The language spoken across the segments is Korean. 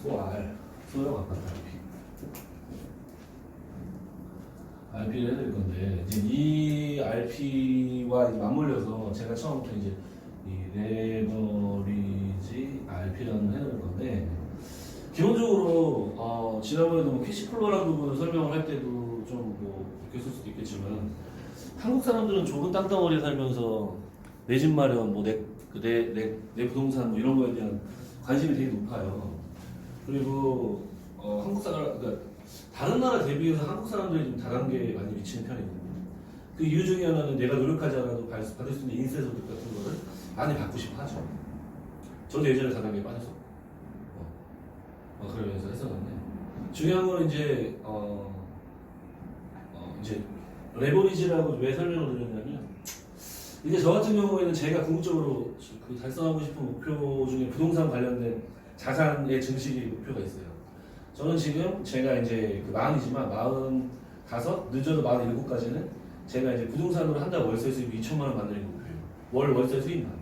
소R 소형 아파트 RP를 해드릴 건데 이제 이 RP와 맞물려서 제가 처음부터 이제 이 레버리지 RP라는 해드릴 건데 기본적으로 지난번에도 뭐 캐시플로라는 부분을 설명을 할 때도 좀 뭐 웃겼을 수도 있겠지만 한국 사람들은 좁은 땅덩어리에 살면서 내 집 마련, 뭐 내 부동산 뭐 이런 거에 대한 관심이 되게 높아요. 그리고 한국 사람, 그러니까 다른 나라 대비해서 한국 사람들이 좀 다단계에 많이 미치는 편이거든요. 그 이유 중에 하나는 내가 노력하지 않아도 받을 수 있는 인세 소득 같은 거를 많이 받고 싶어 하죠. 저도 예전에 다단계에 빠졌었고, 그러면서 했었는데 중요한 건 이제 이제 레버리지라고 왜 설명을 드렸냐면 이제 저 같은 경우에는 제가 궁극적으로 그 달성하고 싶은 목표 중에 부동산 관련된 자산의 증식의 목표가 있어요. 저는 지금 제가 이제 그 40이지만 45, 늦어도 47까지는 제가 이제 부동산으로 한 달 월세 수입 2천만 원 만드는 게 목표예요. 월 월세 수입만,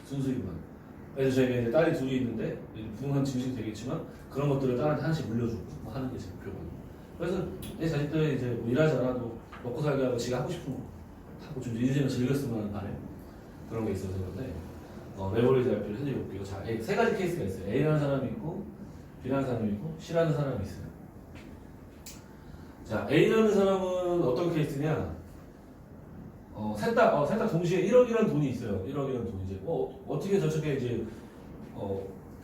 순수입만. 그래서 저희가 이제 딸이 둘이 있는데 부동산 증식이 되겠지만 그런 것들을 딸한테 하나씩 물려주고 하는 게 제 목표거든요. 그래서 내 자식들 이제 뭐 일하지 않아도 먹고 살게 하고 지가 하고 싶은 거 하고 좀 인생을 즐겼으면 하는 바람 그런 게 있어서 그런데 레버리지 RP를 해드려볼게요. 자, 세 가지 케이스가 있어요. A라는 사람이 있고 B라는 사람이 있고 C라는 사람이 있어요. 자, A라는 사람은 어떤 케이스냐? 셋 다 동시에 1억이라는 돈이 있어요. 1억이라는 돈이 이제 어떻게 저렇게 이제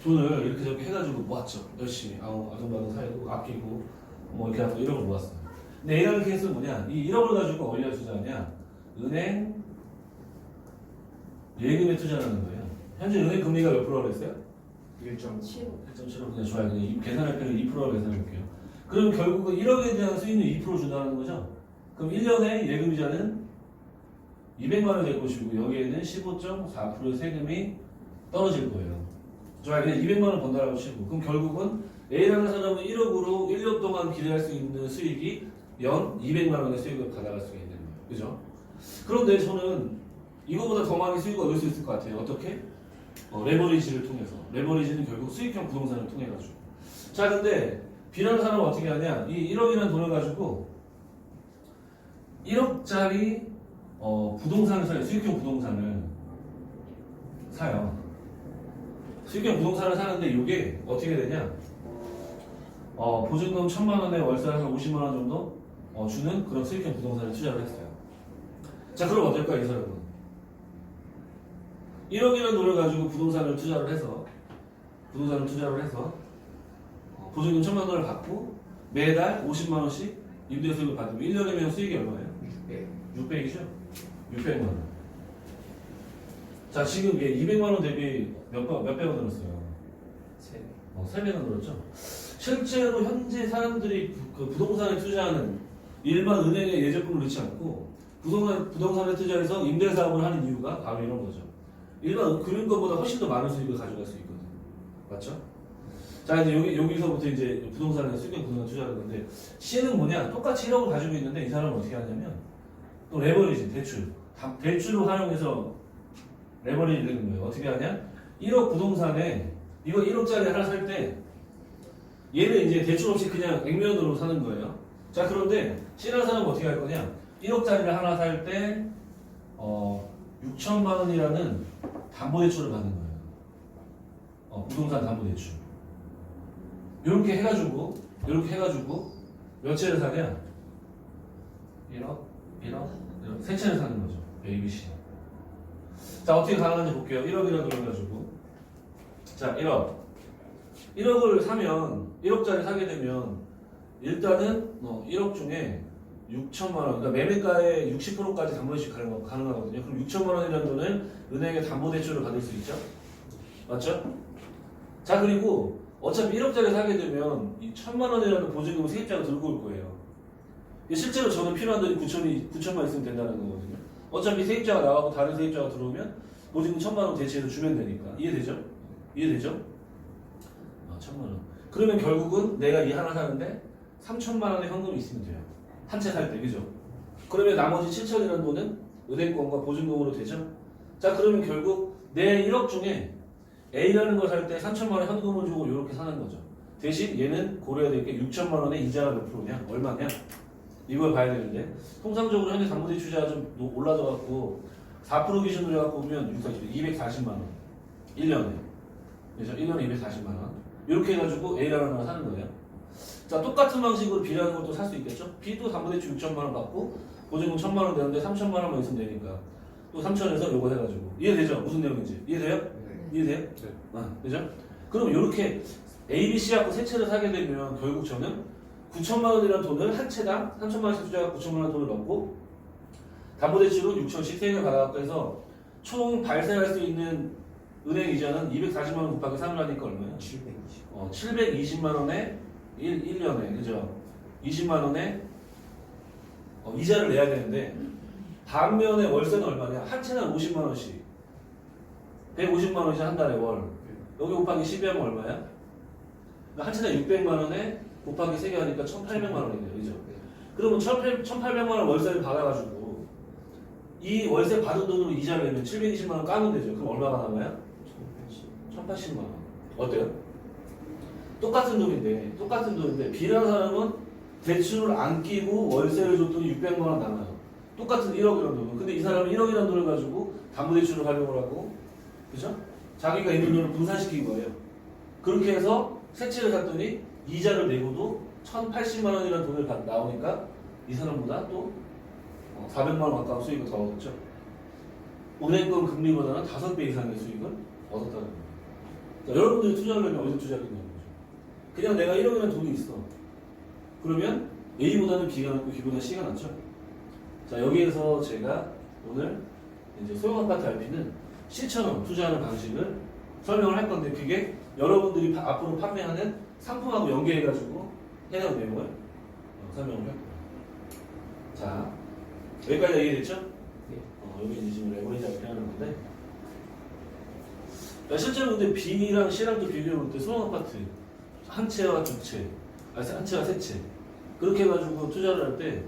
돈을 이렇게 저렇게 해가지고 모았죠. 열심히 아등바등 사이고 아끼고 뭐 이렇게 해서 1억을 모았어요. 근데 A라는 케이스는 뭐냐? 이 1억을 가지고 어디다 투자하냐? 은행 예금에 투자하는 거예요. 현재 은행 금리가 몇 프로라고 했어요? 1.7. 1.75 그냥 좋아요. 그냥 계산할 때는 2%라고 계산해볼게요. 그럼 결국은 1억에 대한 수익률 2% 준다는 거죠? 그럼 1년에 예금이자는 200만 원 될 것이고 여기에는 15.4%의 세금이 떨어질 거예요. 좋아요. 그냥 200만 원 번다라고 치고 그럼 결국은 A라는 사람은 1억으로 1년 동안 기대할 수 있는 수익이 연 200만 원의 수익을 받아갈 수가 있는 거예요. 그죠? 그런데 저는 이거보다 더 많이 수익을 얻을 수 있을 것 같아요. 어떻게? 레버리지를 통해서. 레버리지는 결국 수익형 부동산을 통해 가지고. 자, 근데 B라는 사람은 어떻게 하냐? 이 1억이라는 돈을 가지고 1억짜리 부동산을 사요. 수익형 부동산을 사요. 수익형 부동산을 사는데 이게 어떻게 되냐? 보증금 1,000만 원에 월세를 한 50만 원 정도 주는 그런 수익형 부동산에 투자를 했어요. 자, 그럼 어떨까, 이 사람은? 1억이라는 돈을 가지고 부동산을 투자를 해서 보증금 1,000만 원을 받고 매달 50만 원씩 임대 수익을 받으면 1년이면 수익이 얼마예요? 600이죠? 600만 원. 자, 지금 200만 원 대비 몇 배가 늘었어요? 3배가 늘었죠? 실제로 현재 사람들이 그 부동산에 투자하는 일반 은행에 예적금을 넣지 않고 부동산에 투자해서 임대사업을 하는 이유가 바로 이런 거죠. 일반 금융권보다 훨씬 더 많은 수익을 가져갈 수 있거든요. 맞죠? 자, 이제 여기서부터 이제 부동산에 수익형 부동산 투자하는 건데 C는 뭐냐? 똑같이 1억을 가지고 있는데 이 사람은 어떻게 하냐면 또 레버리지, 대출을 활용해서 레버리지 되는 거예요. 어떻게 하냐? 1억 부동산에 이거 1억짜리 하나 살 때 얘는 이제 대출 없이 그냥 액면으로 사는 거예요. 자, 그런데 C라는 사람은 어떻게 할 거냐? 1억짜리를 하나 살 때 6천만 원이라는 담보대출을 받는 거예요. 부동산 담보대출. 이렇게 해가지고 몇 채를 사냐? 1억, 세 채를 사는 거죠. ABC. 자, 어떻게 가능한지 볼게요. 1억이라도 해가지고. 자, 1억을 사면 1억짜리 사게 되면 일단은 1억 중에 6천만 원, 그러니까 매매가의 60%까지 담보대출 가능하거든요. 그럼 6천만 원이라는 돈을 은행에 담보대출을 받을 수 있죠? 맞죠? 자, 그리고 어차피 1억짜리 사게 되면 이 1,000만 원이라는 보증금을 세입자가 들고 올 거예요. 실제로 저는 필요한 돈이 9천만 있으면 된다는 거거든요. 어차피 세입자가 나가고 다른 세입자가 들어오면 보증금 1,000만 원 대체해서 주면 되니까. 이해되죠? 1,000만 원. 그러면 결국은 내가 이 하나 사는데 3천만 원의 현금이 있으면 돼요. 한 채 살 때, 그죠? 그러면 나머지 7천이라는 돈은 은행권과 보증금으로 되죠? 자, 그러면 결국 내 1억 중에 A라는 걸 살 때 3천만 원 현금을 주고 이렇게 사는 거죠. 대신 얘는 고려해야 될 게 6천만 원의 이자가 몇 프로냐? 얼마냐? 이걸 봐야 되는데 통상적으로 현재 담보대출자가 좀 올라져갖고 4% 기준으로 해갖고 보면 240만 원 1년에 그래서 1년에 240만 원 이렇게 해가지고 A라는 걸 사는 거예요. 자, 똑같은 방식으로 B라는 것도 살 수 있겠죠? B도 담보대출 6천만 원 받고 보증금 1천만 원 되는데 3천만 원만 있으면 되니까 또 3천에서 요거 해가지고 이해되죠? 무슨 내용인지 이해돼요? 네. 이해돼요? 네. 아, 그죠? 그럼 이렇게 A, B, C하고 세 채를 사게 되면 결국 저는 9천만 원이라는 돈을 한 채당 3천만 원씩 투자하고 9천만 원 돈을 넣고 담보대출은 6천씩 3개 받아갖고 해서 총 발생할 수 있는 은행 이자는 240만 원 곱하기 3을 하니까 얼마예요? 720만 원에 1년에 그죠? 20만 원에 이자를 내야 되는데 반면에 월세는 얼마냐? 한 채는 50만 원씩 150만 원이죠 한 달에 월 여기 곱하기 12 하면 얼마야? 한 채는 600만 원에 곱하기 3개 하니까 1,800만 원이네요 그죠? 그러면 1,800만 원 월세를 받아가지고 이 월세 받은 돈으로 이자를 내면 720만 원 까면 되죠. 그럼 얼마가 남아요? 1,080만 원. 어때요? 똑같은 돈인데 B라는 사람은 대출을 안 끼고 월세를 줬더니 600만 원 남아요. 똑같은 1억이라는 돈은. 근데 이 사람은 1억이라는 돈을 가지고 담보대출을 활용을 하고 그죠? 자기가 있는 돈을 분산시킨 거예요. 그렇게 해서 세 채를 샀더니 이자를 내고도 1,080만 원이라는 돈을 나오니까 이 사람보다 또 400만 원 가까운 수익을 더 얻었죠. 은행권 금리보다는 5배 이상의 수익을 얻었다는 거예요. 자, 여러분들이 투자하려면 어디서 투자하겠냐는 거죠. 그냥 내가 1억이라는 돈이 있어. 그러면 A보다는 B가 낫고 B보다 C가 낫죠. 자, 여기에서 제가 오늘 이제 소형 아파트 RP는 C처럼 투자하는 방식을 설명을 할 건데 그게 여러분들이 앞으로 판매하는 상품하고 연계해가지고 해당 내용을 설명을 할 거예요. 자, 여기까지 이해됐죠? 네. 여기 이제 지금 레버리지 RP 하는 건데 실제로 근데 B랑 C랑 또 비교해볼 때 소형 아파트 한 채와 두 채, 한 채와 세 채 그렇게 해가지고 투자를 할 때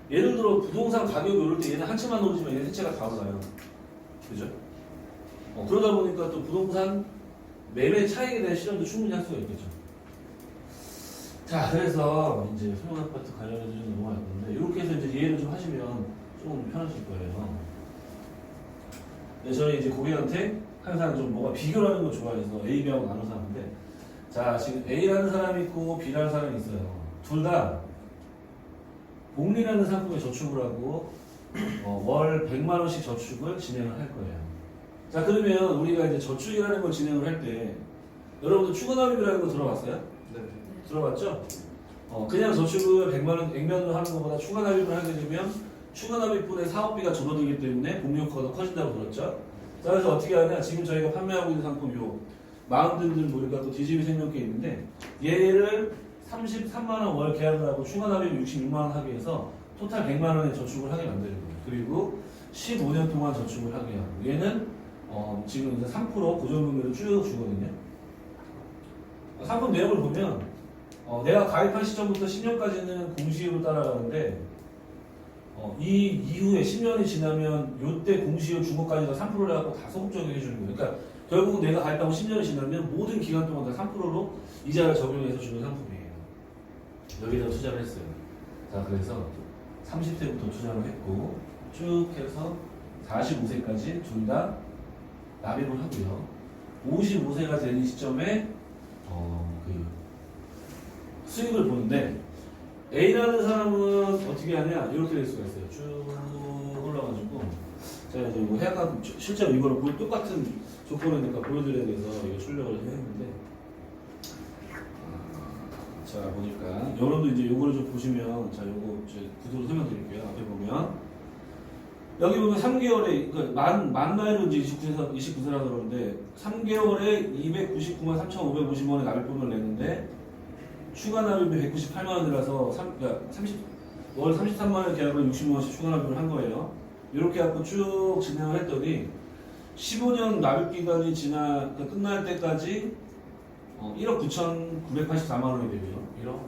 예를 들어 부동산 가격이 오를 때 얘는 한 채만 오르지만 얘는 세 채가 다 올라요. 그죠? 그러다 보니까 또 부동산 매매 차익에 대한 실현도 충분히 할 수가 있겠죠. 자, 그래서 이제 소형 아파트 관련해서 좀 넘어갈 건데 이렇게 해서 이제 이해를 좀 하시면 조금 편하실 거예요. 네, 저는 이제 고객한테 항상 좀 뭐가 비교를 하는 걸 좋아해서 A, B하고 나눠서 하는데 자, 지금 A라는 사람이 있고 B라는 사람이 있어요. 둘 다 복리라는 상품에 저축을 하고 월 100만 원씩 저축을 진행을 할 거예요. 자, 그러면 우리가 이제 저축이라는 걸 진행을 할 때 여러분들 추가납입이라는 거 들어봤어요? 네. 들어봤죠? 그냥 저축을 100만 원, 액면으로 하는 것보다 추가납입을 하게 되면 추가납입분의 사업비가 줄어들기 때문에 복리 효과가 더 커진다고 들었죠? 자, 그래서 어떻게 하냐? 지금 저희가 판매하고 있는 상품 요 마음든들 모르니까 또 DGB 생명계 있는데 얘를 33만 원 월 계약을 하고 추가납입 66만 원 하게 해서 토탈 100만 원의 저축을 하게 만드는 거예요. 그리고 15년 동안 저축을 하게 하고 얘는 지금 이제 3% 고정금리를 쭉 주거든요. 상품 내용을 보면 내가 가입한 시점부터 10년까지는 공시율을 따라가는데 이 이후에 10년이 지나면 요때 공시율 준 것까지 다 3%를 해갖고 다 소급적으로 해주는 거예요. 그러니까 결국은 내가 가입하고 10년이 지나면 모든 기간 동안 다 3%로 이자를 적용해서 주는 상품이에요. 여기다 투자를 했어요. 자, 그래서 30세부터 투자를 했고 쭉 해서 45세까지 둘 다 납입을 하고요. 55세가 되는 시점에 그 수익을 보는데 A라는 사람은 어떻게 하냐 이렇게 될 수가 있어요. 쭉 올라가지고 제가 이제 뭐 해약한 실제로 이거를 똑같은 조건이니까 보여드려야 돼서 이거 출력을 했는데 자, 보니까 여러분도 이제 요거를 좀 보시면 자, 요거 제 구도로 설명드릴게요. 앞에 보면 여기 보면 3개월에 그러니까 만 나이로 이제 29세라서 그러는데 3개월에 299만 3,550원의 납입금을 냈는데 추가 납입이 198만 원이라서 그러니까 월 33만 원 계약으로 60만 원씩 추가 납입을 한 거예요. 이렇게 해서 쭉 진행을 했더니 15년 납입 기간이 그러니까 끝날 때까지 1억 9,984만 원이 되고요. 1억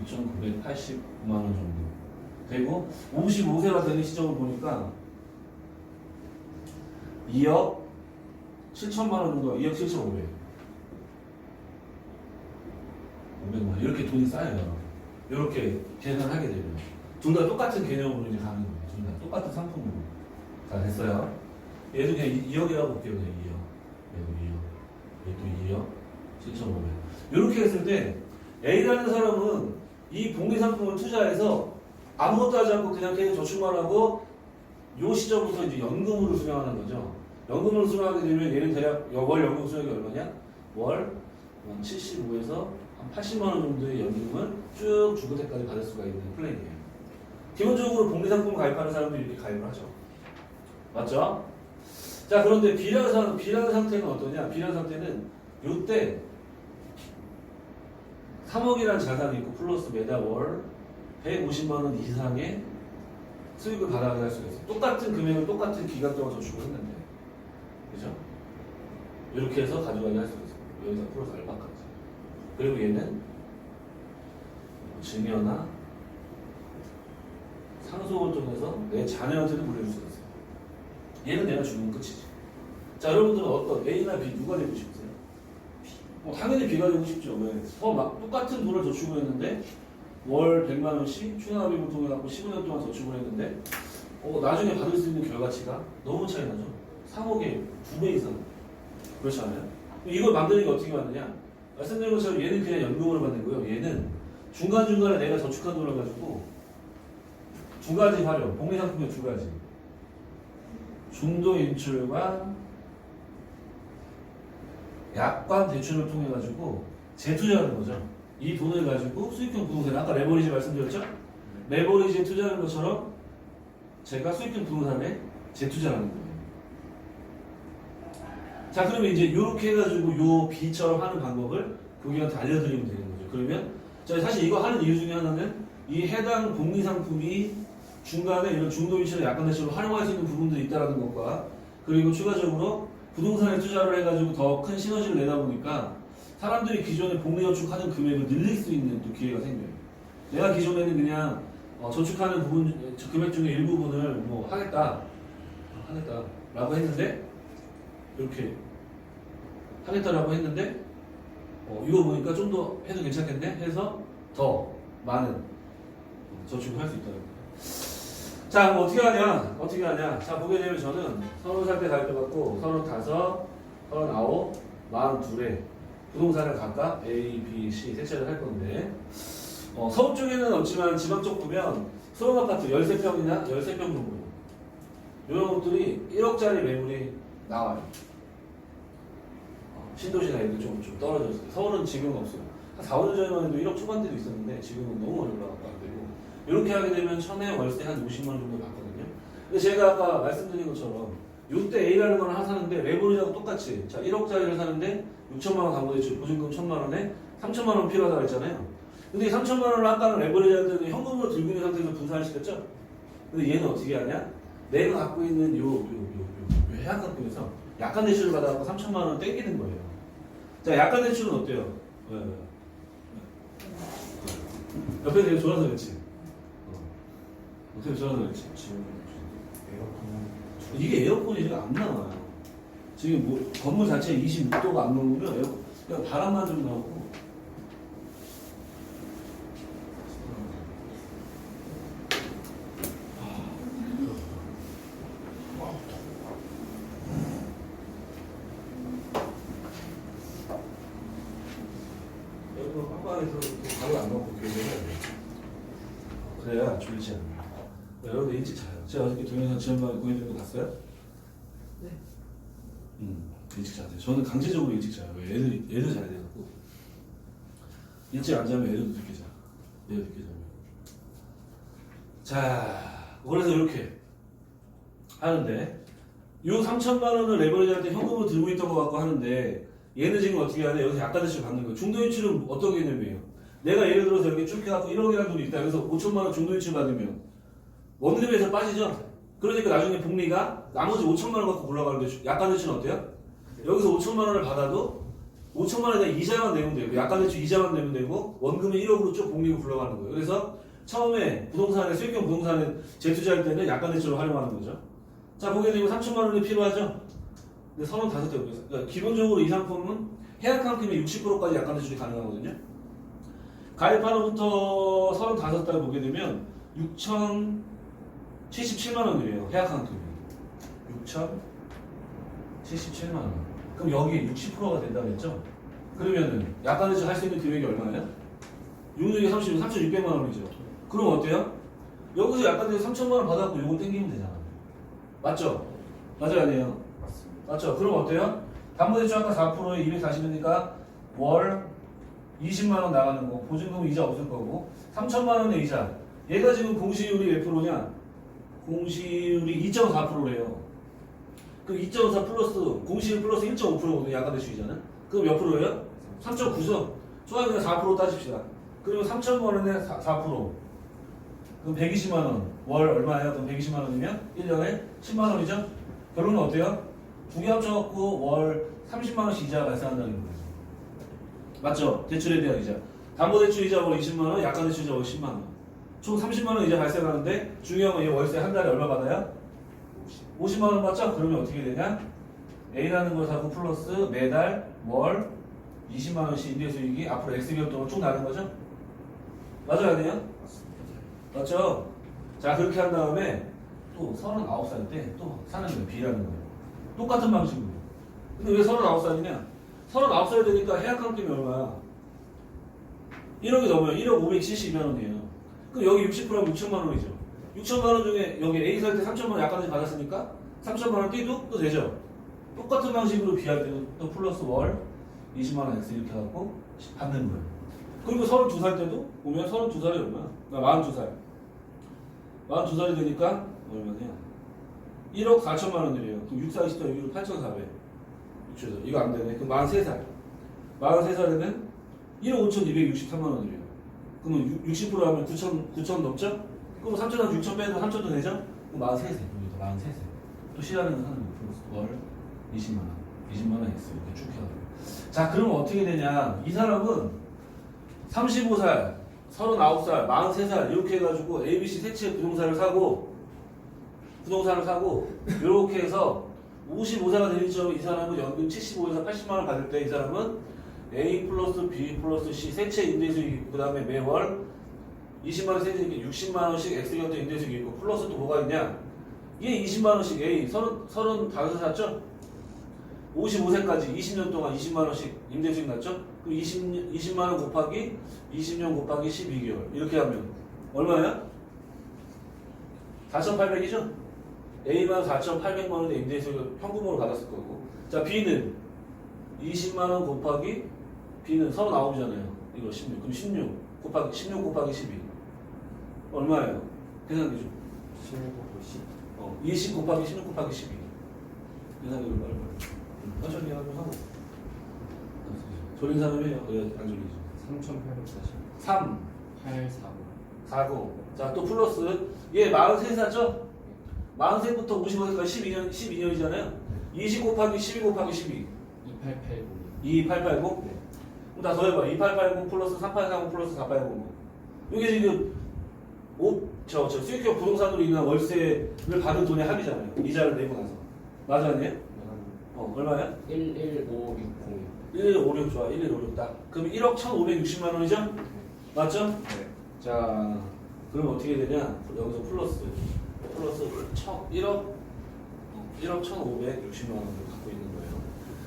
9,980만 원 정도 되고 55세가 되는 시점을 보니까 2억 7천만 원 정도, 2억 7,500. 500만 원. 이렇게 돈이 쌓여요. 이렇게 계산하게 되면. 둘 다 똑같은 개념으로 이제 가는 거예요. 둘 다 똑같은 상품으로. 자, 됐어요. 얘도 그냥 2억이라고 볼게요. 그냥 2억. 얘도 2억. 7,500. 이렇게 했을 때 A라는 사람은 이 복리 상품을 투자해서 아무것도 하지 않고 그냥 계속 저축만 하고 요 시점부터 이제 연금으로 수령하는 거죠. 연금으로 수령하게 되면 얘는 대략 월 연금 수령이 얼마냐? 월 75에서 한 80만 원 정도의 연금을 쭉 죽을 때까지 받을 수가 있는 플랜이에요. 기본적으로 복리 상품을 가입하는 사람들이 이렇게 가입을 하죠. 맞죠? 자, 그런데 B라는 상태는 어떠냐? B라는 상태는 요때 3억이라는 자산이 있고 플러스 매달 월 150만 원 이상의 수익을 받아가게 할 수가 있어요. 똑같은 금액을 똑같은 기간 동안 저축을 했는데, 그죠? 이렇게 해서 가져가게 할 수가 있어요. 여기서 플러스 알파까지. 그리고 얘는 증여나 상속을 통해서 내 자녀한테도 물려줄 수가 있어요. 얘는 내가 주면 끝이지. 자, 여러분들은 어떤 A나 B 누가 되고 싶으세요? 당연히 B가 되고 싶죠. 왜? 똑같은 돈을 저축을 했는데 월 100만 원씩 추가납입을 통해 갖고 15년 동안 저축을 했는데 나중에 받을 수 있는 결과치가 너무 차이 나죠. 3억에 2배 이상. 그렇지 않아요? 이걸 만드는 게 어떻게 만드냐? 말씀드린 것처럼 얘는 그냥 연금으로 받는 거예요. 얘는 중간중간에 내가 저축한 돈을 가지고 두 가지 활용, 복리 상품의 두 가지. 중도 인출과 약관 대출을 통해 가지고 재투자하는 거죠. 이 돈을 가지고 수익형 부동산, 아까 레버리지 말씀드렸죠? 레버리지에 투자하는 것처럼 제가 수익형 부동산에 재투자하는 거예요. 자, 그러면 이제 이렇게 해가지고 요 B처럼 하는 방법을 고객한테 알려드리면 되는 거죠. 그러면 사실 이거 하는 이유 중에 하나는 이 해당 복리 상품이 중간에 이런 중도 인출의 약관 대출로 활용할 수 있는 부분들이 있다는 것과 그리고 추가적으로 부동산에 투자를 해가지고 더 큰 시너지를 내다 보니까 사람들이 기존에 복리 저축하는 금액을 늘릴 수 있는 또 기회가 생겨요. 내가 기존에는 그냥 저축하는 부분, 금액 중에 일부분을 뭐 하겠다라고 했는데 이렇게 하겠다라고 했는데 이거 보니까 좀 더 해도 괜찮겠네 해서 더 많은 저축을 할 수 있다는 거예요. 자, 그럼 어떻게 하냐? 자, 보게 되면 저는 30살 때 가입해갖고 35, 39, 42에 부동산을 각각 A, B, C 세 채를 할 건데 서울 쪽에는 없지만 지방 쪽 보면 소형 아파트 13평이나 13평 정도 이런 것들이 1억짜리 매물이 나와요. 신도시나 이런 좀 떨어져 있어요. 서울은 지금은 없어요. 한 4, 5년 전에만 해도 1억 초반대도 있었는데 지금은 너무 올라가고 안 되고 이렇게 하게 되면 천에 월세 한 50만 원 정도 받거든요. 근데 제가 아까 말씀드린 것처럼 이때 A라는 걸 하나 사는데 레버리지하고 똑같이 자 1억짜리를 사는데 6천만 원 담보대출 보증금 1천만 원에 3천만 원 필요하다고 했잖아요. 근데 이 3천만 원을 아까는 레버리지한테는 현금으로 들고 있는 상태에서 분산을 시켰죠. 근데 얘는 어떻게 하냐? 내가 갖고 있는 요 해약금에서 약관 대출을 받아갖고 3천만 원을 땡기는 거예요. 자, 약관 대출은 어때요? 옆에 되게 좋아서 그렇지. 어떻게 좋아서 그렇지. 이게 에어컨이 지금 안 나와요. 지금 뭐 건물 자체에 26도가 안 나오면 그냥 바람만 좀 나오고. 에어컨 빡빡해서 바로 안 먹고 교체해야 돼. 그래야 졸리지 않아요. 여러분들 일찍 자요. 제가 어저께 동영상 지난번에 보여드린 거 봤어요? 네. 일찍 자세요. 저는 강제적으로 일찍 자요. 왜? 애들 자야 돼갖고. 일찍 안 자면 애들도 늦게 자. 애들 늦게 자면. 자, 그래서 이렇게 하는데, 요 3천만 원을 레버리지한테 현금으로 들고 있던 것 같고 하는데, 얘는 지금 어떻게 하냐? 여기서 약관 대출 받는 거예요. 중도인출은 어떤 개념이에요? 내가 예를 들어서 여기 쭉 해갖고 1억이라는 돈이 있다. 그래서 5천만 원 중도인출 받으면 원금에서 빠지죠? 그러니까 나중에 복리가 나머지 5천만 원 갖고 올라가는데 약관 대출은 어때요? 여기서 5천만 원을 받아도 5천만 원에 대한 이자만 내면 되고 약관 대출 이자만 내면 되고 원금은 1억으로 쭉 복리가 굴러가는 거예요. 그래서 처음에 부동산에 수익형 부동산에 재투자할 때는 약관 대출을 활용하는 거죠. 자, 보게 되면 3천만 원이 필요하죠? 근데 35대. 그러니까 기본적으로 이 상품은 해약한 금액 60%까지 약관 대출이 가능하거든요. 가입하로부터 35달 보게 되면 6,077만 원이래요. 해약한 금액. 6,077만 원. 그럼 여기 60%가 된다고 했죠? 그러면은 약관 대출 할 수 있는 금액이 얼마예요? 6, 6에 30, 3,600만 원이죠. 그럼 어때요? 여기서 약관 대출 3,000만 원 받아갖고 요거 땡기면 되잖아. 맞죠? 맞아요, 아니에요? 맞죠? 그럼 어때요? 담보대출 아까 4%에 240이니까 월 20만 원 나가는 거. 보증금 이자 없을 거고 3천만 원의 이자. 얘가 지금 공시율이 몇 프로냐? 공시율이 2.4%래요. 그럼 2.4 플러스 공시율 플러스 1.5%거든요. 약관대출이자는. 그럼 몇 프로예요? 3.9죠. 좋아요. 그냥 4% 따집시다. 그러면 3천만 원에 4%. 그럼 120만 원. 월 얼마예요? 그럼 120만 원이면 1년에 10만 원이죠? 결론은 어때요? 두 개 합쳐갖고 월 30만 원씩 이자가 발생한다는 거예요. 맞죠? 대출에 대한 이자. 담보대출 이자 월 20만 원, 약관대출 이자 월 10만 원. 총 30만 원 이자 발생하는데 중요한 건 이 월세 한 달에 얼마 받아요? 50만 원 받죠? 그러면 어떻게 되냐? A라는 걸 사고 플러스 매달 월 20만 원씩 임대수익이 앞으로 X개월 동안 쭉 나는 거죠? 맞아요? 아니에요? 맞죠? 자, 그렇게 한 다음에 또 39살 때 또 사는 거예요. B라는 거예요. 똑같은 방식으로. 근데 왜 39살이냐? 39살 되니까 해약한 금이 얼마야? 1억이 넘어요. 1억 572만 원이에요. 그럼 여기 60%하면 6천만 원이죠. 6천만 원 중에 여기 A 살 때 3천만 원 약관까지 받았으니까 3천만 원 띄도 또 되죠. 똑같은 방식으로 B할 때도 또 플러스 월 20만 원 X 이렇게 해갖고 받는 거예요. 그리고 32살 때도 보면 32살이 얼마야? 나 42살. 42살이 되니까 얼마냐? 1억 4천만 원이래요. 그럼 6, 4, 20대 여기로 8,400. 이거 안 되네. 그럼 43살. 43살에는 1억 5,263만 원이래요. 그러면 60% 하면 9천 넘죠? 그럼 3천하고 6천 빼도 3천도 되죠? 그럼 43세. 여기도 43세. 또 C라는 건 하는 거 플러스 월 20만 원. 20만 원 X 이렇게 쭉 해가지고. 자, 그러면 어떻게 되냐? 이 사람은 35살, 39살, 43살 이렇게 해가지고 ABC 세 채 부동산을 사고 이렇게 해서 55세가 되는 시점에 이 사람은 연금 75에서 80만 원 받을 때 이 사람은 A 플러스 B 플러스 C 세 채 임대수익이 있고 그 다음에 매월 20만 원 세니까 60만 원씩 X견도 임대수익이 있고 플러스 또 뭐가 있냐? 얘 20만 원씩 A 35세 샀죠? 55세까지 20년 동안 20만 원씩 임대수익 났죠? 그럼 20만 원 곱하기 20년 곱하기 12개월 이렇게 하면 얼마야? 4,800이죠? A만 4,800만 원의 임대수익을 현금으로 받았을 거고 자 B는 20만 원 곱하기 B는 39이잖아요 이거 16 그럼 16 곱하기 12 얼마예요? 계산해줘 16 곱하기 10 20 곱하기 16 곱하기 12 계산해줘 얼마 천천히 하고 졸린 사람이 해요 그래야 안 졸리죠 3,840 3 840 40 자 또 플러스 얘 43세 샀죠? 40세부터 55세까지 12년이잖아요 20 곱하기 12 곱하기 12 2880 2880? 네. 그럼 다 더해봐 2880 플러스 3840 플러스 4800 이게 지금 수익형 부동산으로 인한 월세를 받은 돈의 합이잖아요 이자를 내고 나서 맞아 아니에요? 얼마야? 11560 1156 좋아 1156 딱 그럼 1억 1560만 원이죠? 맞죠? 네. 자 그럼 어떻게 되냐 여기서 플러스 1억 1560만 원을 갖고 있는 거예요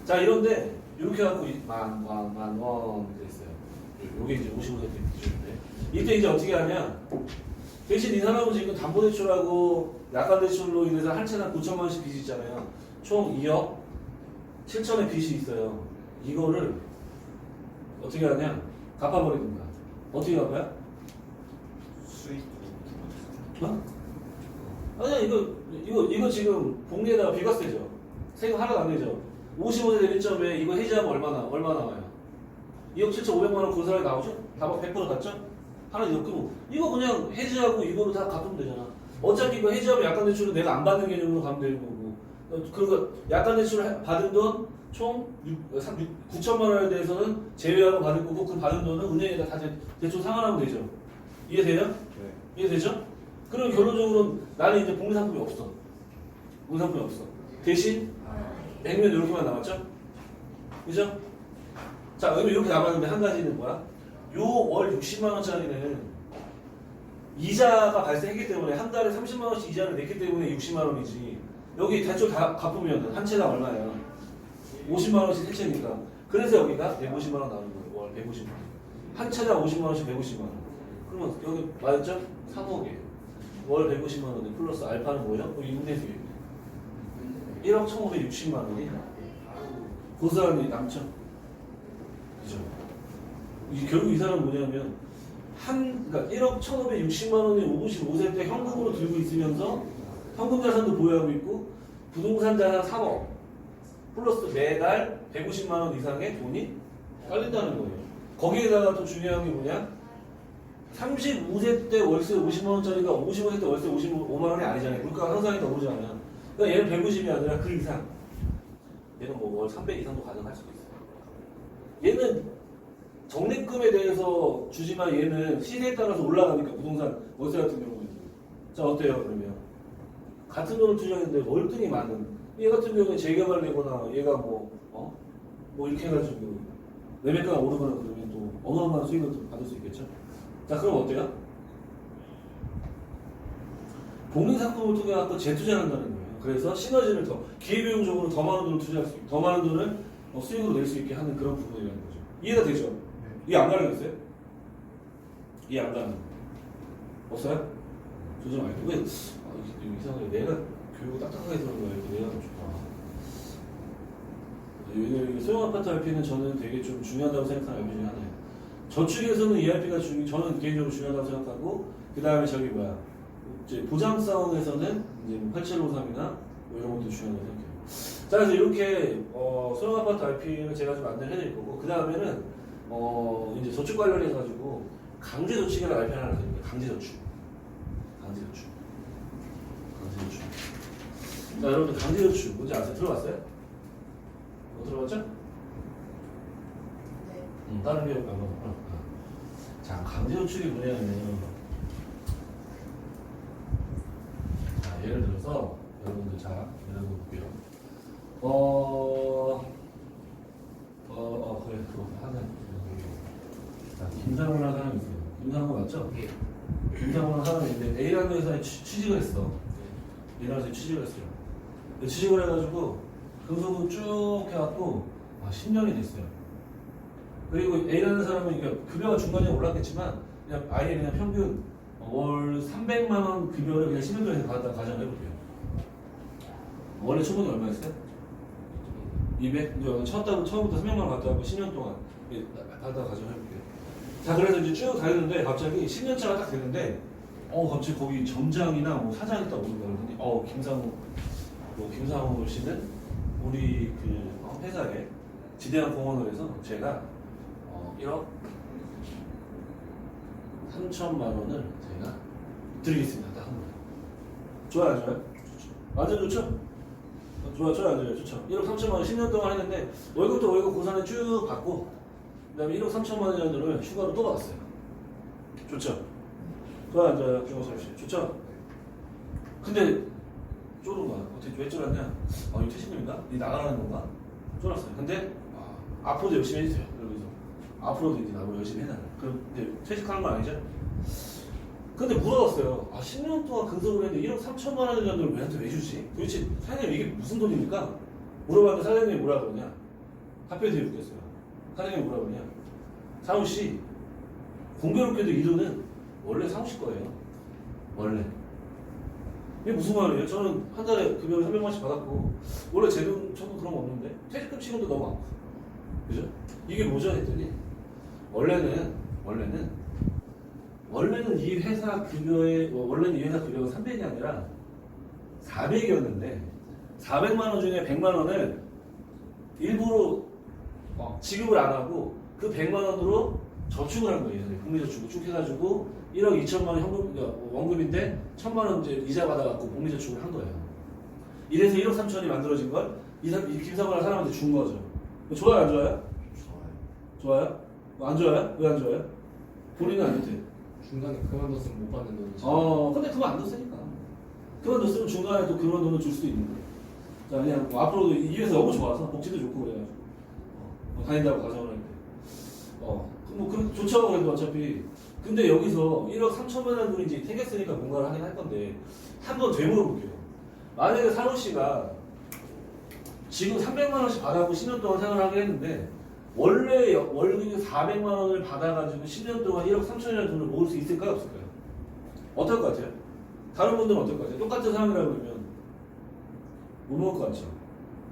자 이런데 이렇게 갖고 만원 됐어요 요게 이제 55세 기준인데 이때 이제 어떻게 하냐 대신 이 사람은 지금 담보대출하고 약관대출로 인해서 한 채당 9천만 원씩 빚이 있잖아요 총 2억 7천의 빚이 있어요 이거를 어떻게 하냐 갚아버립니다 어떻게 갚아요? 수익 어? 아니야 이거 지금 복리에다가 비과세죠 세금 하나도 안 내죠 55세 되는 점에 이거 해지하면 얼마 나와요 2억 7,500만 원 그 사람이 나오죠? 다 100% 갔죠? 하나 이거 이거 그냥 해지하고 이거로 다 갚으면 되잖아 어차피 이거 해지하면 약관대출은 내가 안 받는 개념으로 가면 되는 거고 그러니까 약관대출을 받은 돈 총 9천만 원에 대해서는 제외하고 받을 거고 그 받은 돈은 은행에다 다 대충 상환하면 되죠 이해돼요? 네. 이해되죠? 그럼 결론적으로 나는 이제 복리상품이 없어. 복리상품이 없어. 대신 액면 이렇게만 남았죠? 그죠? 자, 그러면 이렇게 남았는데 한 가지는 뭐야? 요 월 60만 원짜리는 이자가 발생했기 때문에 한 달에 30만 원씩 이자를 냈기 때문에 60만 원이지. 여기 대출 다 갚으면 한 채당 얼마야? 50만 원씩 세 채니까. 그래서 여기가 150만 원 나오는 거예요. 월 150만 원. 한 채당 50만 원씩 150만 원. 그러면 여기 맞았죠? 3억이에요. 월 150만 원에 플러스 알파는 뭐예요? 임대수익. 1억 1,560만 원이 고스란히 남죠. 그죠? 결국 이 사람은 뭐냐면 그러니까 1억 1,560만 원이 55세 때 현금으로 들고 있으면서 현금 자산도 보유하고 있고 부동산 자산 3억 플러스 매달 150만 원 이상의 돈이 깔린다는 거예요. 거기에다가 또 중요한 게 뭐냐? 35세 때 월세 50만 원짜리가 55세 때 월세 55만 원이 아니잖아요. 물가가 상상이 더 오르잖아요. 그러니까 얘는 150이 아니라 그 이상. 얘는 뭐 월 300 이상도 가능할 수도 있어요. 얘는 적립금에 대해서 주지만 얘는 시세에 따라서 올라가니까 부동산 월세 같은 경우는. 자 어때요 그러면? 같은 돈을 투자했는데 월등히 많은 얘 같은 경우에 재개발되거나 얘가 뭐 이렇게 해가지고 매매가가 오르거나 그러면 또 어마어마한 수익을 받을 수 있겠죠? 자 그럼 어때요? 복리상품을 통해 갖고 재투자를 한다는 거예요. 그래서 시너지를 더 기회비용적으로 더 많은 돈을 투자할 수 있게 더 많은 돈을 수익으로 낼 수 있게 하는 그런 부분이라는 거죠. 이해가 되죠? 네. 이해 안 가능했어요? 이해 안 가능? 없어요? 조정 안 해도 왜 이상하게 내가 교육을 딱딱하게 들은 거야. 이렇게 내가 좋아. 소형 아파트 RP는 저는 되게 좀 중요하다고 생각하는 RP 중에 하나예요. 저축에서는 이 RP가 저는 개인적으로 중요하다고 생각하고 그 다음에 저기 뭐야 이제 보장성에서는 이제 8753이나 뭐 이런 것도 중요하다고 생각해요. 자 그래서 이렇게 소형 아파트 RP는 제가 좀 안내를 해드릴 거고 그 다음에는 이제 저축 관련해 가지고 강제 저축이라는 RP 하나 드립니다. 강제 저축. 자 여러분들 강제 저축 뭔지 아세요? 들어봤어요? 들어봤죠? 네. 다른 기업 안 가고. 자 강제 저축이 뭐냐면 자 예를 들어서 여러분들 자 예를 들어 볼게요. 그래 그거 하나. 자 김상훈이라는 사람이 있어요. 김상훈 맞죠? 예. 김상훈이라는 사람이 있는데 A라는 회사에 취직을 했어. A라는 회사에 취직을 했어요. 취직을 해가지고 근속을 쭉 해갖고 10년이 됐어요. 그리고 A라는 사람은 그러니까 급여가 중간에 올랐겠지만 그냥 아예 그냥 평균 월 300만 원 급여를 그냥 10년 전에 받았다 가정을 해볼게요. 원래 초봉이 얼마였어요? 200? 이제 처음부터 300만 원 받았다고 10년 동안 받았다 가정을 해볼게요. 자 그래서 이제 쭉 가는데 갑자기 10년차가 딱 됐는데 갑자기 거기 점장이나 뭐 사장 있다고 그러더니 김상우 씨는 우리 그 회사에 지대한 공헌을 해서 제가 1억 3천만 원을 제가 드리겠습니다. 딱 한 번. 좋아요, 안 좋아요? 완전 좋죠? 좋아요, 안 좋아요? 좋죠? 1억 3천만 원 10년 동안 했는데 월급도 월급 고산을 쭉 받고 그 다음에 1억 3천만 원을 휴가로 또 받았어요. 좋죠? 좋아요, 안 좋아요? 김호섭 씨. 좋죠? 근데 쫄은 거야. 어떻게 왜 쫄았냐? 이거 퇴직금인가? 이 나가라는 건가? 쫄았어요. 근데 앞으로도 열심히 해주세요. 그러면서 앞으로도 이제 나보고 열심히 해달라. 그럼 이제 퇴직하는 건 아니죠? 근데 물어봤어요. 10년 동안 근속을 했는데 1억 3천만 원을 정도를 왜한테 왜 주지? 도대체 사장님 이게 무슨 돈입니까? 물어봤는데 사장님이 뭐라 그러냐? 답변이 되게 웃겼어요. 사장님이 뭐라 그러냐? 상우 씨, 공교롭게도 이 돈은 원래 상우 씨 거예요. 원래. 이게 무슨 말이에요? 저는 한 달에 급여를 300만원씩 받았고 원래 제 돈, 저는 그런 거 없는데 퇴직금 지금도 너무 많고 그죠? 이게 뭐죠? 했더니 원래는 이 회사 급여에 원래는 이 회사 급여가 300이 아니라 400이었는데 400만 원 중에 100만 원을 일부러 지급을 안 하고 그 100만 원으로 저축을 한 거예요. 복리저축을 쭉 해가지고 1억 2천만 원 현금, 원금인데 1천만 원 이제 이자 받아갖고 복리저축을 한 거예요. 이래서 1억 3천이 만들어진 걸 이 김상훈이라는 사람한테 준 거죠. 좋아요, 안 좋아요? 좋아요? 안 좋아요? 왜 안 좋아요? 본인은 안 좋대. 중간에 그만뒀으면 못 받는 돈이죠. 근데 그거 안 뒀으니까. 그만 뒀으면 중간에 또 그런 돈을 줄 수도 있는 거예요. 자, 그냥 뭐 앞으로도 이 회사 너무 좋아서 복지도 좋고 그래가지고 다닌다고 가정을 할 때. 뭐 좋죠 그래도 어차피. 근데 여기서 1억 3천만 원 분이 이제 생겼으니까 뭔가를 하긴 할 건데 한 번 되물어볼게요. 만약에 상우 씨가 지금 300만 원씩 받아고 10년 동안 생활을 하게 했는데 원래 월급이 400만 원을 받아가지고 10년 동안 1억 3천이라는 돈을 모을 수 있을까요? 없을까요? 어떨 것 같아요? 다른 분들은 어떨 것 같아요? 똑같은 상황이라고 그러면 못 모을 것 같죠?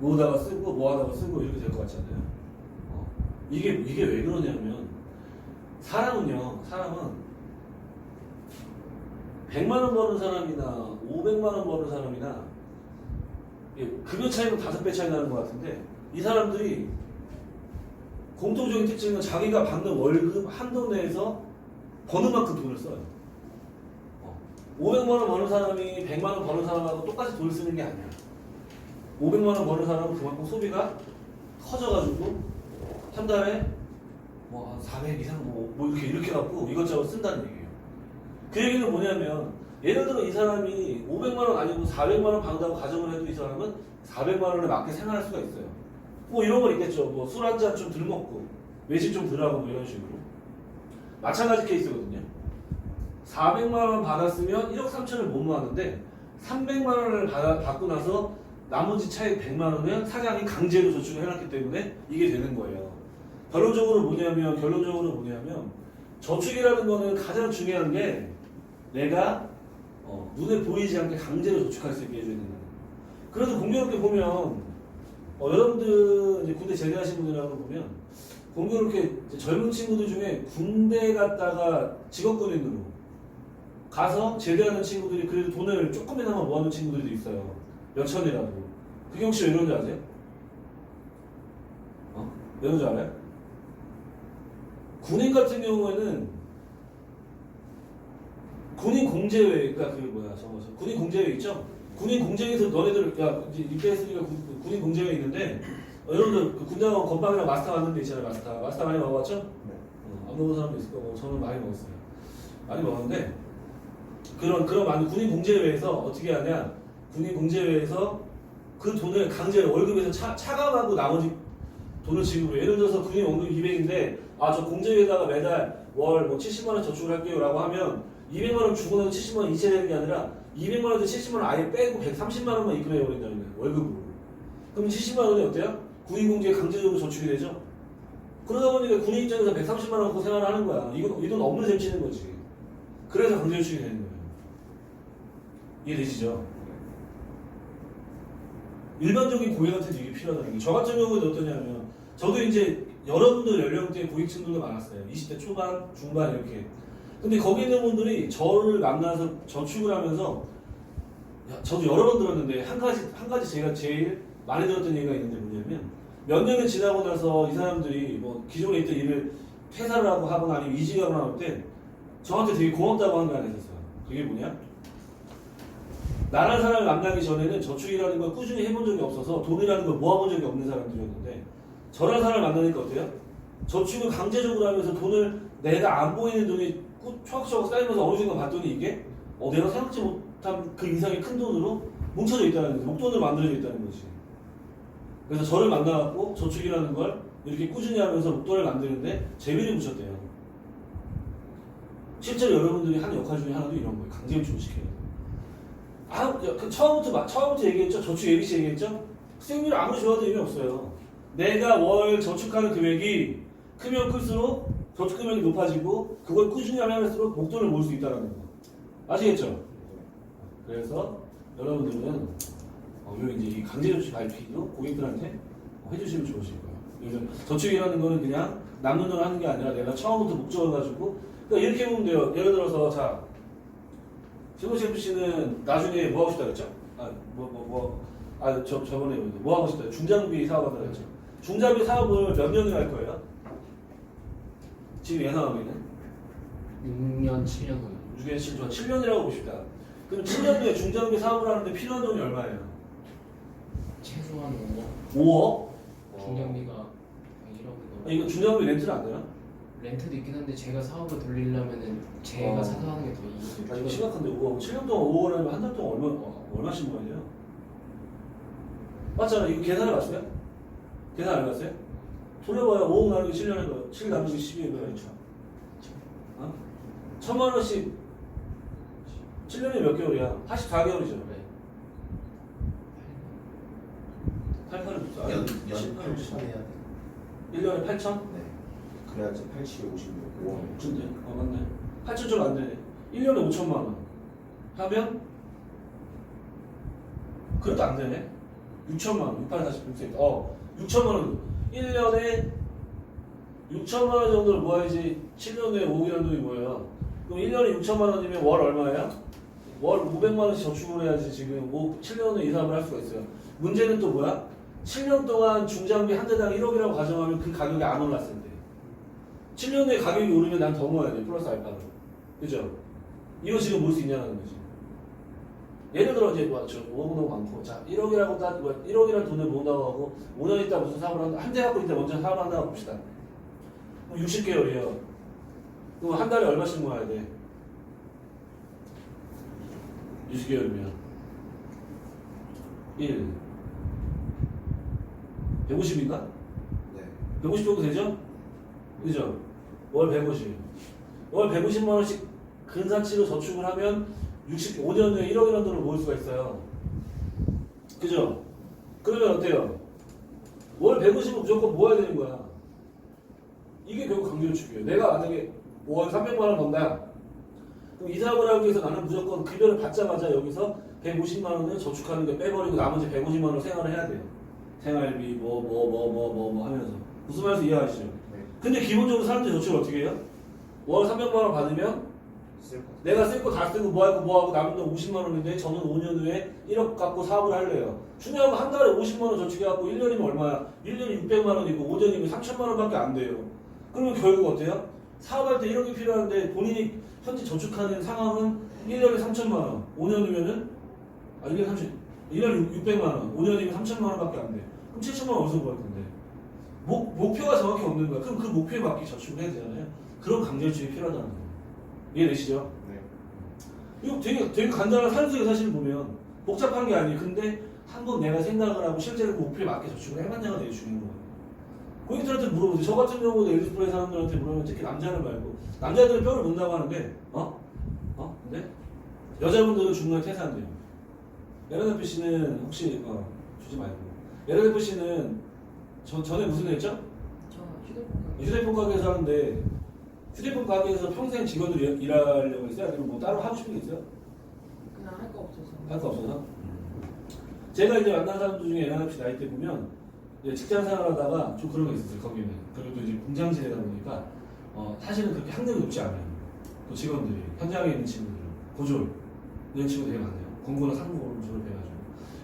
모으다가 쓰고 모아다가 쓰고 이렇게 될 것 같잖아요. 이게 왜 그러냐면 사람은 100만 원 버는 사람이나 500만 원 버는 사람이나 급여 차이는 5배 차이 나는 것 같은데 이 사람들이 공통적인 특징은 자기가 받는 월급 한도 내에서 버는 만큼 돈을 써요. 500만 원 버는 사람이 100만 원 버는 사람하고 똑같이 돈을 쓰는 게 아니야. 500만 원 버는 사람은 그만큼 소비가 커져가지고 한 달에 뭐 400 이상 뭐 이렇게 갖고 이것저것 쓴다는 얘기예요. 그 얘기는 뭐냐면 예를 들어 이 사람이 500만 원 아니고 400만 원 받는다고 가정을 해도 이 사람은 400만 원에 맞게 생활할 수가 있어요. 뭐 이런 건 있겠죠. 뭐 술 한 잔 좀 덜 먹고 외식 좀 덜 하고 뭐 이런 식으로. 마찬가지 케이스거든요. 400만 원 받았으면 1억 3천을 못 모았는데 300만 원을 받고 나서 나머지 차액 100만 원은 사장이 강제로 저축을 해놨기 때문에 이게 되는 거예요. 결론적으로 뭐냐면 저축이라는 거는 가장 중요한 게 내가 눈에 보이지 않게 강제로 저축할 수 있게 해주는 거예요. 그래도 공교롭게 보면 여러분들 이제 군대 제대하신 분들하고 보면 공교롭게 젊은 친구들 중에 군대 갔다가 직업군인으로 가서 제대하는 친구들이 그래도 돈을 조금이나마 모아놓은 친구들도 있어요. 몇 천이라도. 그게 혹시 왜 그런지 아세요? 왜 그런지 알아요? 군인 같은 경우에는 군인 공제회, 그러니까 군인 공제회 있죠? 군인 공제회에서 너네들 이제 입대했으니까 군인 공제회 있는데 여러분들 그 군장하고 건빵이랑 마스터 하는 데 있잖아요. 마스터 많이 먹어봤죠? 네. 안 먹은 사람도 있을 거고 저는 많이 먹었어요. 많이 먹었는데 그런 많은 군인 공제회에서 어떻게 하냐? 군인 공제회에서 그 돈을 강제로 월급에서 차감하고 나머지 돈을 지급을 예를 들어서 군인 월급 200인데 저 공제회에다가 매달 월 뭐 70만 원 저축을 할게요 라고 하면 200만 원 주고 나서 70만 원 이체되는 게 아니라 200만 원에서 70만 원 아예 빼고 130만 원만 입금해버린다는 거예요. 월급으로. 그럼 70만 원이 어때요? 군인 공제에 강제적으로 저축이 되죠? 그러다 보니까 군인 입장에서 130만 원 갖고 생활을 하는 거야. 이 돈 없는 셈 치는 거지. 그래서 강제 저축이 되는 거예요. 이해되시죠? 일반적인 고객한테도 이게 필요하다는 게 저 같은 경우에는 어떠냐면 저도 이제 여러분들 연령대 고객층들도 많았어요. 20대 초반, 중반 이렇게. 근데 거기 있는 분들이 저를 만나서 저축을 하면서 저도 여러 번 들었는데 한 가지 제가 제일 많이 들었던 얘기가 있는데 뭐냐면 몇 년이 지나고 나서 이 사람들이 뭐 기존에 있던 일을 퇴사를 하고 하거나 아니면 이직하거나 할 때 저한테 되게 고맙다고 하는 게 하나 있었어요. 그게 뭐냐? 나란 사람을 만나기 전에는 저축이라는 걸 꾸준히 해본 적이 없어서 돈이라는 걸 모아본 적이 없는 사람들이었는데 저런 사람을 만나니까 어때요? 저축을 강제적으로 하면서 돈을 내가 안 보이는 돈이 초각초각 쌓이면서 어느 순간 봤더니 이게 내가 생각지 못한 그 이상의 큰 돈으로 뭉쳐져 있다는 거지. 목돈으로 만들어져 있다는 거지. 그래서 저를 만나갖고 저축이라는 걸 이렇게 꾸준히 하면서 목돈을 만드는데 재미를 붙였대요. 실제로 여러분들이 하는 역할 중에 하나도 이런 거예요. 강제 저축을 시켜요. 처음부터 얘기했죠? 저축 ABC 얘기했죠? 수익률이 아무리 좋아도 의미 없어요. 내가 월 저축하는 금액이 크면 클수록 저축 금액이 높아지고 그걸 꾸준히 하면서 목돈을 모을 수 있다는 거. 아시겠죠? 그래서 여러분들은 이제 이 강제저축 RP도 고객들한테 해주시면 좋으실 거예요. 그래서 저축이라는 거는 그냥 남는 돈 하는 게 아니라 내가 처음부터 목적을 가지고 그러니까 이렇게 보면 돼요. 예를 들어서 자 신호 셰프 씨는 나중에 뭐 하고 싶다 그랬죠? 저번에 뭐 하고 싶다 중장비 사업한다 그랬죠? 중장비 사업을 몇 년을 할 거예요? 지금 예상하기는 6년, 7년 후에 6년, 7년, 7년이라고 봅시다. 그럼 7년 뒤에 중장비 사업을 하는데 필요한 돈이 얼마예요? 최소한 5억 5억? 중장비가 1억이고 이거 중장비 렌트는 안 되나? 렌트도 있긴 한데 제가 사업을 돌리려면은 제가 사서 하는 게 더 이익이 이거 심각한데 5억 7년 동안 5억을 하면 한 달 동안 얼마씩 모아야 돼요? 맞잖아. 이거 계산해 봤어요? 계산 안 해봤어요? 돌려봐요. 5억 나누기 7년 해봐요. 7 나누기 12에 봐요. 어? 1000만 원씩 7년이 몇 개월이야? 84개월이죠. 네. 8,800 연 8천 해야 돼. 1년에 8,000? 네. 그래야지 87, 56, 5원. 근데 맞네. 8,000 좀 안 되네. 1년에 5천만 원 하면 그래도 안 되네. 6천만 원, 6846. 6천만 원. 1년에 6천만 원 정도를 모아야지 7년 후에 5억이라는 돈이 뭐예요? 그럼 1년에 6천만 원이면 월 얼마야? 월 500만 원씩 저축을 해야지 지금 7년 후에 이사를 할 수가 있어요. 문제는 또 뭐야? 7년 동안 중장비 한 대당 1억이라고 가정하면 그 가격이 안 올랐을 때. 7년 후에 가격이 오르면 난 더 모아야 돼. 플러스 알파로. 그죠? 이거 지금 뭘 수 있냐는 거지. 예를 들어 이제 뭐 저 5억 너무 많고 자 1억이라고 1억이라는 돈을 모은다고 하고 5년 있다 무슨 사업을 한다 한 대 갖고 있다 먼저 사업을 한다고 봅시다. 그럼 60개월이에요. 그럼 한 달에 얼마씩 모아야 돼? 60개월이면 1 150인가? 네. 150 정도 되죠? 그죠? 월 150. 월 150만 원씩 근사치로 저축을 하면 65년 후에 1억이라는 돈을 모을 수가 있어요. 그죠? 그러면 어때요? 월 150은 무조건 모아야 되는 거야. 이게 결국 강제저축이에요. 내가 만약에 월 300만 원 번다. 그럼 이 사업을 하기 위해서 나는 무조건 급여를 받자마자 여기서 150만 원을 저축하는 게 빼버리고 나머지 150만 원을 생활을 해야 돼요. 생활비 뭐 하면서. 무슨 말인지 이해하시죠? 네. 근데 기본적으로 사람들이 저축을 어떻게 해요? 월 300만 원 받으면 쓸 거. 내가 쓸 거 다 쓰고 뭐하고 남은 돈 50만 원인데 저는 5년 후에 1억 갖고 사업을 할래요. 중요한 건 한 달에 50만 원 저축해갖고 1년이면 얼마야? 1년이 600만 원이고 5년이면 3천만 원밖에 안 돼요. 그러면 결국 어때요? 사업할 때 1억이 필요한데 본인이 현재 저축하는 상황은 1년에 3천만 원, 5년 후면은 1년에 600만 원, 5년이면 3천만 원밖에 안 돼. 그럼 7천만 원 어디서 구할 건데? 목표가 정확히 없는 거야. 그럼 그 목표에 맞게 저축을 해야 되잖아요. 그런 강제저축이 필요하다는 거예요. 이해되시죠? 네. 이거 되게 간단한 산수의 사실을 보면 복잡한 게 아니에요. 근데 한번 내가 생각을 하고 실제로 그 목표에 맞게 저축을 해봤냐가 되게 중요한 거예요. 고객들한테 물어보세요. 저 같은 경우도 엘리스플레이 사람들한테 물어보면 특히 남자는 말고 남자들은 뼈를 묻는다고 하는데 근데 여자분들은 중간에 퇴사한대요. 에르네프 씨는 혹시 주지 말고 에르네프 씨는 전에 무슨 일 했죠? 저 휴대폰 휴대폰 가게에서 하는데 휴대폰 가게에서 평생 직원들이 일하려고 했어요? 아니면 뭐 따로 하고 싶은 게 있어요? 그냥 할 거 없어서. 할 거 없어서? 제가 이제 만난 사람들 중에 에르네프 씨 나이 때 보면 이제 직장 생활하다가 좀 그런 게 있었어요. 거기는 그리고 이제 공장지대다 보니까 사실은 그렇게 학력이 높지 않아요. 그 직원들이 현장에 있는 친구들은 고졸 이런 친구 되게 많아요. 공부나 상고를 졸업해가지고